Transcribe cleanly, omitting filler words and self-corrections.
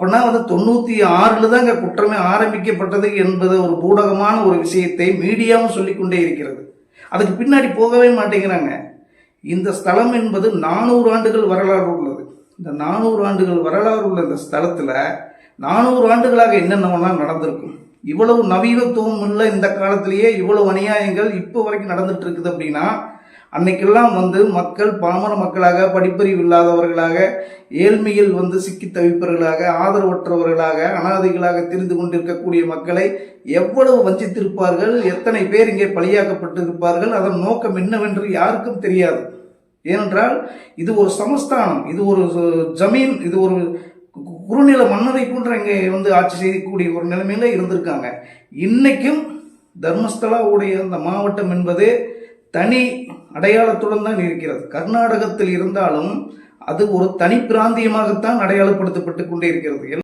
அப்படின்னா 96 தான் இங்க குற்றமே ஆரம்பிக்கப்பட்டது என்பது ஒரு பூடகமான ஒரு விஷயத்தை மீடியாவும் சொல்லிக்கொண்டே இருக்கிறது. அதுக்கு பின்னாடி போகவே மாட்டேங்கிறாங்க. இந்த ஸ்தலம் என்பது 400 ஆண்டுகள் வரலாறு உள்ளது. இந்த 400 ஆண்டுகள் வரலாறு உள்ள இந்த ஸ்தலத்துல 400 ஆண்டுகளாக என்னென்னவெல்லாம் நடந்திருக்கும். இவ்வளவு நவீனத்துவம் உள்ள இந்த காலத்திலேயே இவ்வளவு அநியாயங்கள் இப்போ வரைக்கும் நடந்துட்டு இருக்குது அப்படின்னா, அன்னைக்கெல்லாம் மக்கள் பாமர மக்களாக, படிப்பறிவு இல்லாதவர்களாக, ஏழ்மையில் சிக்கி தவிப்பவர்களாக, ஆதரவற்றவர்களாக, அனாதைகளாக தெரிந்து கொண்டிருக்கக்கூடிய மக்களை எவ்வளவு வஞ்சித்திருப்பார்கள், எத்தனை பேர் இங்கே பலியாக்கப்பட்டிருப்பார்கள், அதன் நோக்கம் என்னவென்று யாருக்கும் தெரியாது. ஏனென்றால் இது ஒரு சமஸ்தானம், இது ஒரு ஜமீன், இது ஒரு குறுநில மன்னரை போன்ற இங்கே ஆட்சி செய்யக்கூடிய ஒரு நிலைமையில இருந்திருக்காங்க. இன்னைக்கும் தர்மஸ்தலாவுடைய அந்த மாவட்டம் என்பது தனி அடையாளத்துடன் தான் இருக்கிறது. கர்நாடகத்தில் இருந்தாலும் அது ஒரு தனி பிராந்தியமாகத்தான் அடையாளப்படுத்தப்பட்டு கொண்டே இருக்கிறது.